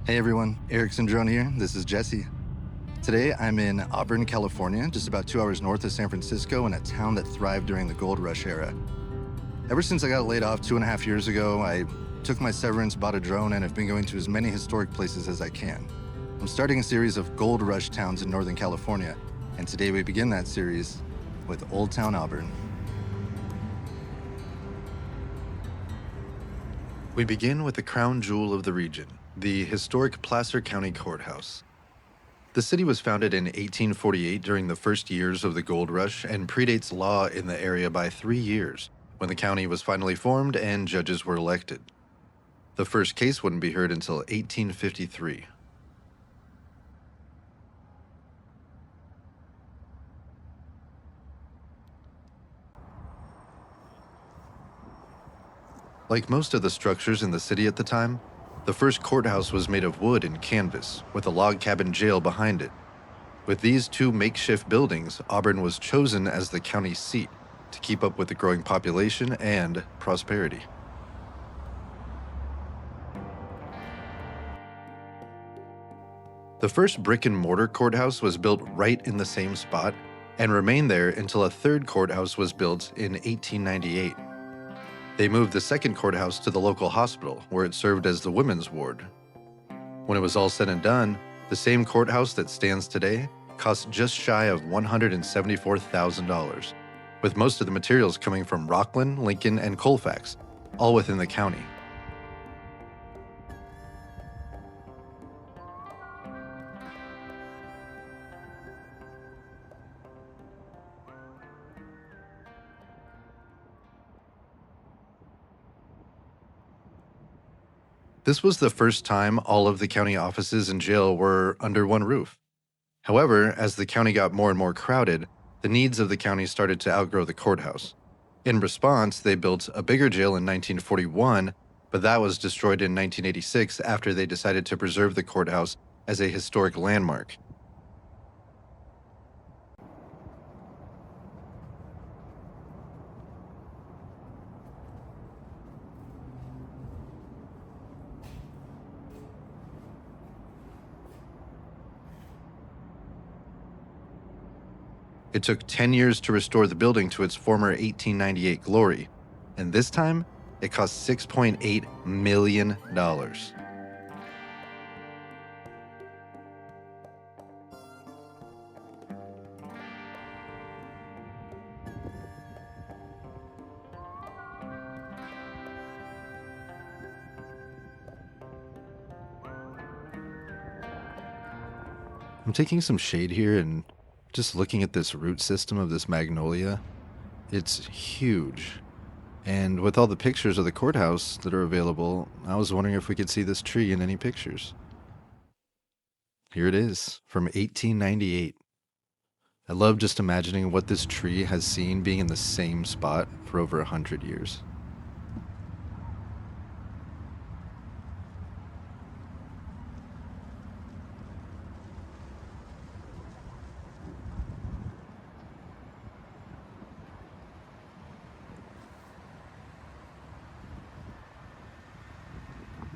Hey everyone, Eric Syndrome here. This is Jesse. Today I'm in Auburn, California, just about 2 hours north of San Francisco, in a town that thrived during the gold rush era. Ever since I got laid off 2.5 years ago, I took my severance, bought a drone, and have been going to as many historic places as I can. I'm starting a series of gold rush towns in Northern California, and today we begin that series with Old Town Auburn. We begin with the crown jewel of the region, the historic Placer County Courthouse. The city was founded in 1848 during the first years of the gold rush and predates law in the area by 3 years, when the county was finally formed and judges were elected. The first case wouldn't be heard until 1853. Like most of the structures in the city at the time, the first courthouse was made of wood and canvas, with a log cabin jail behind it. With these two makeshift buildings, Auburn was chosen as the county seat to keep up with the growing population and prosperity. The first brick-and-mortar courthouse was built right in the same spot and remained there until a third courthouse was built in 1898. They moved the second courthouse to the local hospital, where it served as the women's ward. When it was all said and done, the same courthouse that stands today cost just shy of $174,000, with most of the materials coming from Rockland, Lincoln, and Colfax, all within the county. This was the first time all of the county offices and jail were under one roof. However, as the county got more and more crowded, the needs of the county started to outgrow the courthouse. In response, they built a bigger jail in 1941, but that was destroyed in 1986 after they decided to preserve the courthouse as a historic landmark. It took 10 years to restore the building to its former 1898 glory, and this time, it cost $6.8 million. I'm taking some shade here and just looking at this root system of this magnolia. It's huge. And with all the pictures of the courthouse that are available, I was wondering if we could see this tree in any pictures. Here it is, from 1898. I love just imagining what this tree has seen being in the same spot for over 100 years.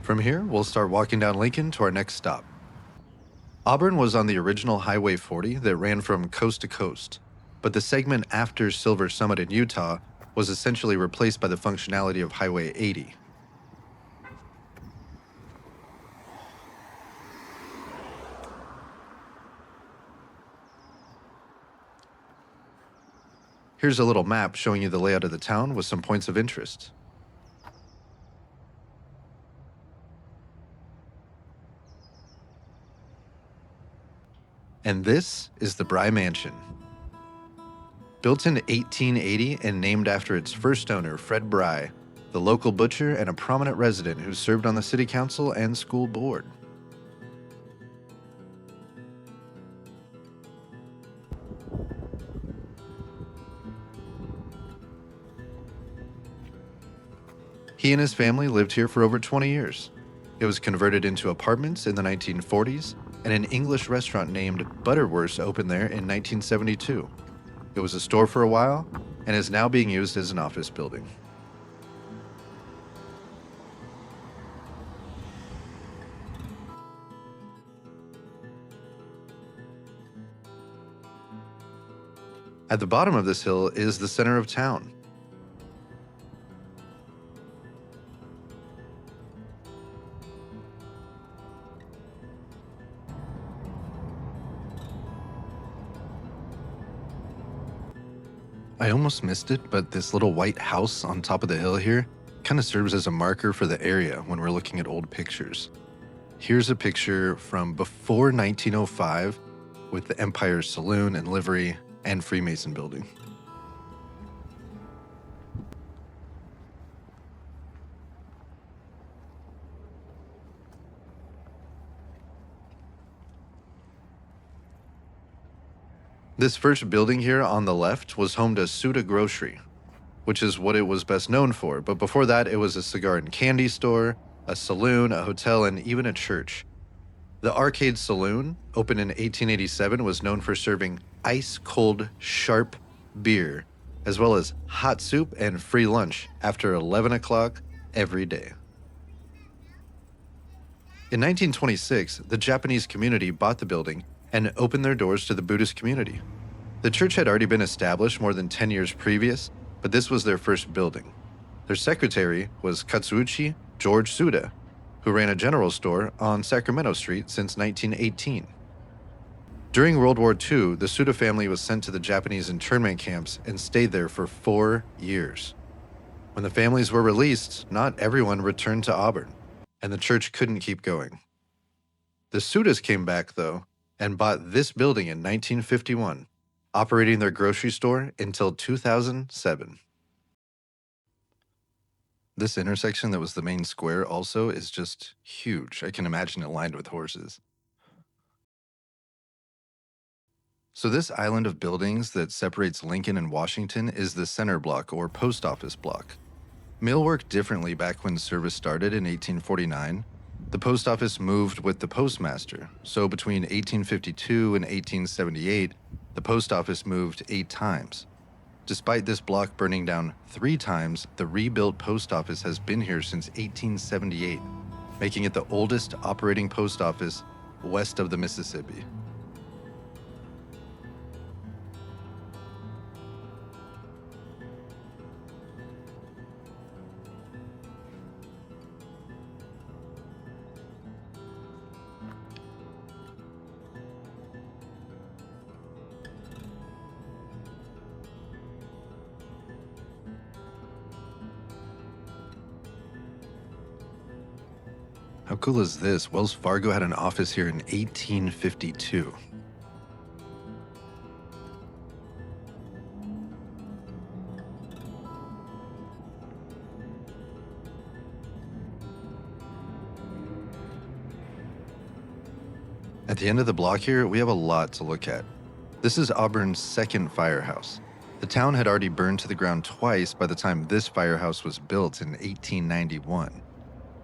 From here, we'll start walking down Lincoln to our next stop. Auburn was on the original Highway 40 that ran from coast to coast, but the segment after Silver Summit in Utah was essentially replaced by the functionality of Highway 80. Here's a little map showing you the layout of the town with some points of interest. And this is the Bry Mansion. Built in 1880 and named after its first owner, Fred Bry, the local butcher and a prominent resident who served on the city council and school board. He and his family lived here for over 20 years. It was converted into apartments in the 1940s, and an English restaurant named Butterwurst opened there in 1972. It was a store for a while, and is now being used as an office building. At the bottom of this hill is the center of town. I almost missed it, but this little white house on top of the hill here kind of serves as a marker for the area when we're looking at old pictures. Here's a picture from before 1905 with the Empire's Saloon and livery and Freemason building. This first building here on the left was home to Suda Grocery, which is what it was best known for, but before that it was a cigar and candy store, a saloon, a hotel, and even a church. The Arcade Saloon, opened in 1887, was known for serving ice-cold, sharp beer, as well as hot soup and free lunch after 11 o'clock every day. In 1926, the Japanese community bought the building and opened their doors to the Buddhist community. The church had already been established more than 10 years previous, but this was their first building. Their secretary was Katsuuchi George Suda, who ran a general store on Sacramento Street since 1918. During World War II, the Suda family was sent to the Japanese internment camps and stayed there for 4 years. When the families were released, not everyone returned to Auburn, and the church couldn't keep going. The Sudas came back, though, and bought this building in 1951, operating their grocery store until 2007. This intersection that was the main square also is just huge. I can imagine it lined with horses. So this island of buildings that separates Lincoln and Washington is the center block, or post office block. Mail worked differently back when service started in 1849. The post office moved with the postmaster, so between 1852 and 1878, the post office moved 8 times. Despite this block burning down 3 times, the rebuilt post office has been here since 1878, making it the oldest operating post office west of the Mississippi. How cool is this? Wells Fargo had an office here in 1852. At the end of the block here, we have a lot to look at. This is Auburn's second firehouse. The town had already burned to the ground twice by the time this firehouse was built in 1891.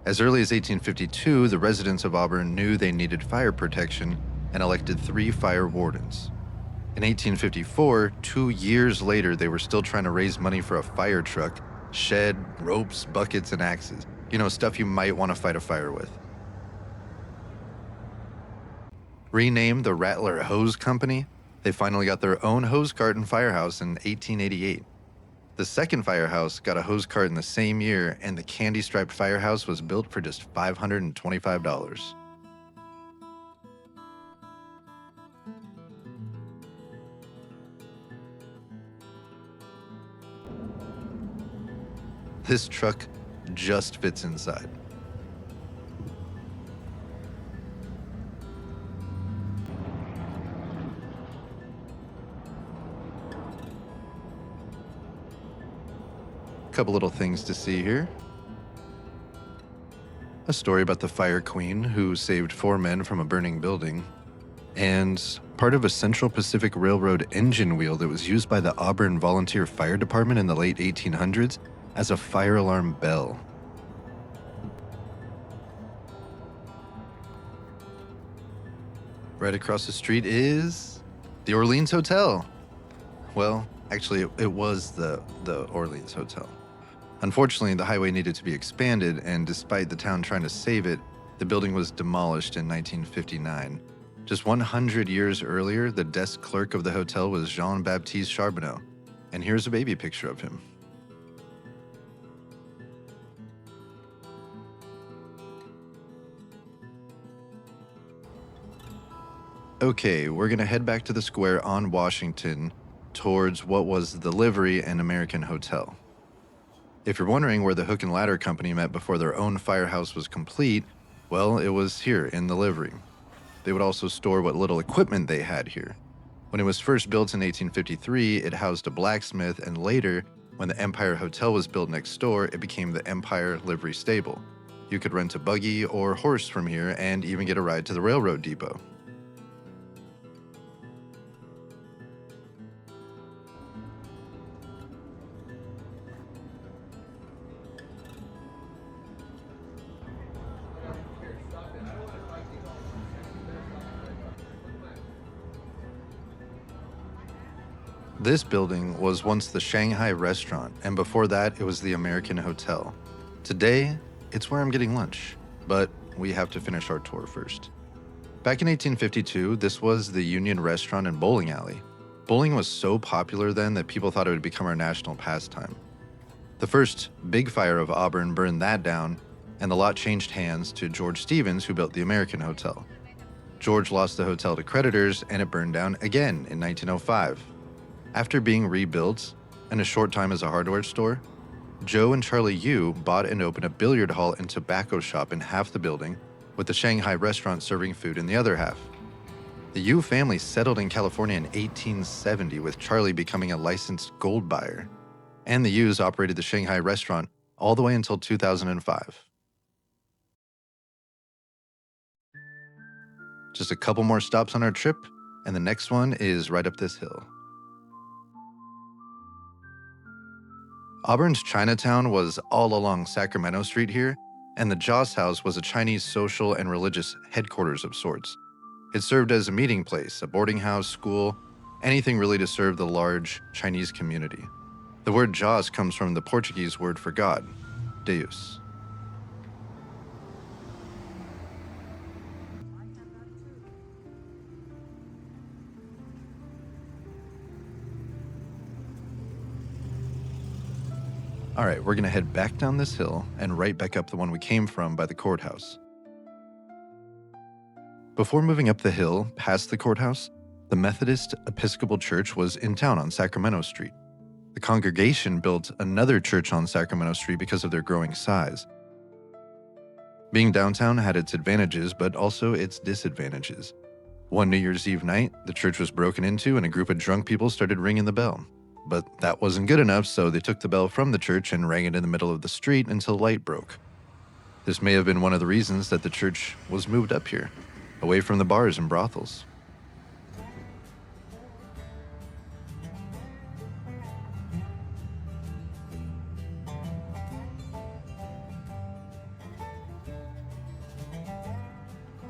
As early as 1852, the residents of Auburn knew they needed fire protection and elected 3 fire wardens. In 1854, 2 years later, they were still trying to raise money for a fire truck, shed, ropes, buckets, and axes. You know, stuff you might want to fight a fire with. Renamed the Rattler Hose Company, they finally got their own hose cart and firehouse in 1888. The second firehouse got a hose cart in the same year, and the candy-striped firehouse was built for just $525. This truck just fits inside. Couple little things to see here. A story about the fire queen who saved 4 men from a burning building, and part of a Central Pacific Railroad engine wheel that was used by the Auburn Volunteer Fire Department in the late 1800s as a fire alarm bell. Right across the street is the Orleans Hotel. Well, actually, it was the Orleans Hotel. Unfortunately, the highway needed to be expanded, and despite the town trying to save it, the building was demolished in 1959. Just 100 years earlier, the desk clerk of the hotel was Jean-Baptiste Charbonneau, and here's a baby picture of him. Okay, we're gonna head back to the square on Washington towards what was the Livery and American Hotel. If you're wondering where the Hook and Ladder Company met before their own firehouse was complete, well, it was here in the Livery. They would also store what little equipment they had here. When it was first built in 1853, it housed a blacksmith, and later, when the Empire Hotel was built next door, it became the Empire Livery Stable. You could rent a buggy or horse from here and even get a ride to the railroad depot. This building was once the Shanghai restaurant, and before that, it was the American Hotel. Today, it's where I'm getting lunch, but we have to finish our tour first. Back in 1852, this was the Union Restaurant and Bowling Alley. Bowling was so popular then that people thought it would become our national pastime. The first big fire of Auburn burned that down, and the lot changed hands to George Stevens, who built the American Hotel. George lost the hotel to creditors, and it burned down again in 1905. After being rebuilt and a short time as a hardware store, Joe and Charlie Yu bought and opened a billiard hall and tobacco shop in half the building, with the Shanghai restaurant serving food in the other half. The Yu family settled in California in 1870, with Charlie becoming a licensed gold buyer, and the Yus operated the Shanghai restaurant all the way until 2005. Just a couple more stops on our trip, and the next one is right up this hill. Auburn's Chinatown was all along Sacramento Street here, and the Joss House was a Chinese social and religious headquarters of sorts. It served as a meeting place, a boarding house, school, anything really to serve the large Chinese community. The word Joss comes from the Portuguese word for God, Deus. All right, we're gonna head back down this hill and right back up the one we came from by the courthouse. Before moving up the hill past the courthouse, the Methodist Episcopal Church was in town on Sacramento Street. The congregation built another church on Sacramento Street because of their growing size. Being downtown had its advantages, but also its disadvantages. One New Year's Eve night, the church was broken into and a group of drunk people started ringing the bell. But that wasn't good enough, so they took the bell from the church and rang it in the middle of the street until light broke. This may have been one of the reasons that the church was moved up here, away from the bars and brothels.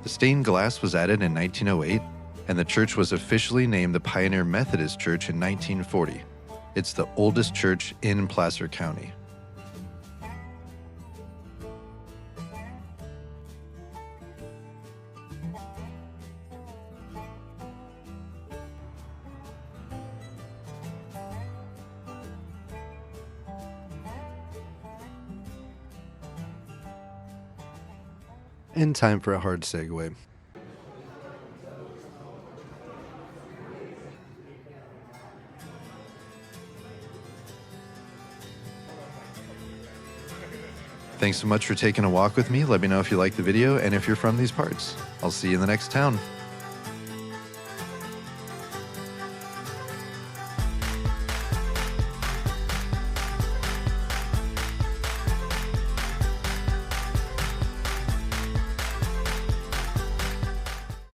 The stained glass was added in 1908, and the church was officially named the Pioneer Methodist Church in 1940. It's the oldest church in Placer County. And time for a hard segue. Thanks so much for taking a walk with me. Let me know if you liked the video and if you're from these parts. I'll see you in the next town.